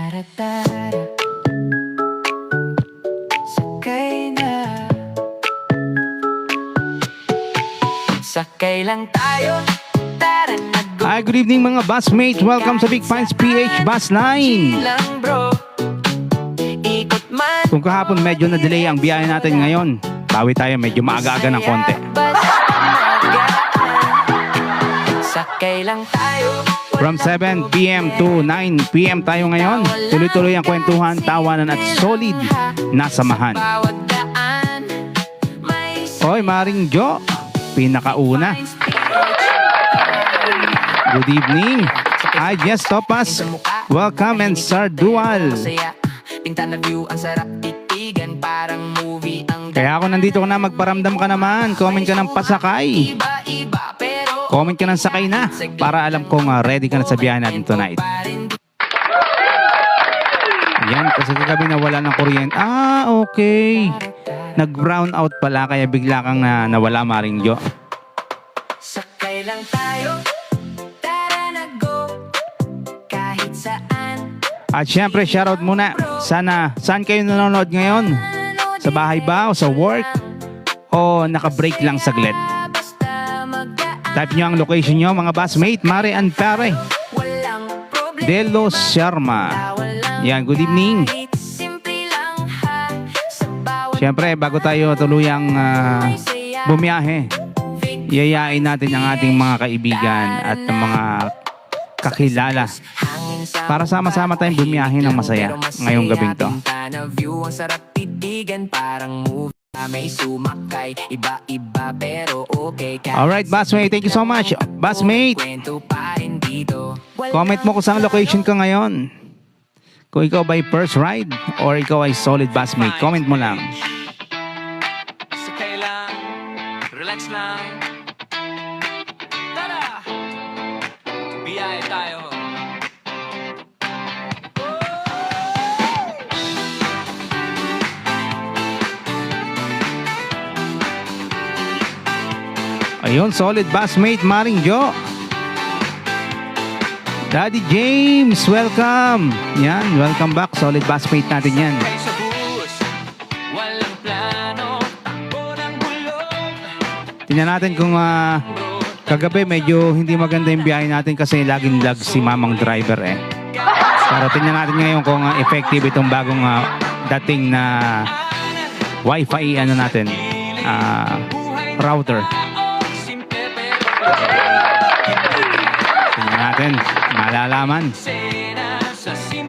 Tara-tara, sakay na. Sakay lang tayo, tara na go. Hi, good evening mga busmates. Welcome sa Big Finds PH Bus 9. Lang bro, ikot man. Kung kahapon medyo na-delay ang biyahe natin ngayon, bawi tayo medyo maaga-aga ng konti. Sakay lang tayo. From 7 p.m. to 9 p.m. tayo ngayon. Tuloy-tuloy ang kwentuhan, tawanan at solid na samahan. Bawat daan, may Hoy, Maring Jo, pinakauna. Good evening. Hi, Jess Topas. Welcome and Sir Dual. masaya. Pinta na view, ang sarap titigan. Parang movie ang Kaya ako nandito ka na, magparamdam ka naman. Comment ka ng pasakay. iba-iba. Pero Comment ka ng sakay na para alam kong ready ka na sa biyahe natin tonight. Yan, kasi kagabi nawala ng kuryente. Ah, okay. Nag-brown out pala kaya bigla kang nawala, Maring Jo. sakay lang tayo. Tara na go. Kahit saan. At syempre, shoutout muna. Saan kayo nanonood ngayon? Sa bahay ba o sa work? O naka-break lang saglit? Basta magdaan. Type nyo ang location nyo, mga busmate, Mare and Pare. Walang problema. Delo Sharma. Yan, good evening. Simple lang ha. Sa bawat Syempre, bago tayo tuluyang bumiyahe, yayain natin ang ating mga kaibigan at ang mga kakilala hangin sa para sama-sama tayong bumiyahe ng masaya ngayong gabing to. Pinta na view, ang sarap titigan. Parang movie may sumakay. Iba-iba pero okay. Alright, busmate, thank you so much. Busmate, Kwento pa rin dito. comment mo kung saan location ka ngayon. Kung ikaw ba ay first ride or ikaw ay solid busmate, comment mo lang. Sakay lang, relax lang. Tara! Biyahe tayo. Ayun, solid busmate, Maring Jo. Daddy James, welcome. Yan, welcome back. Solid busmate natin yan. Kay sa bus, walang plano, takbo ng bulong. Tingnan natin kung kagabi medyo hindi maganda yung biyahe natin kasi laging lag si mamang driver eh. Pero tingnan natin ngayon kung effective itong bagong dating na Wi-Fi natin, router. Tingnan natin, malalaman.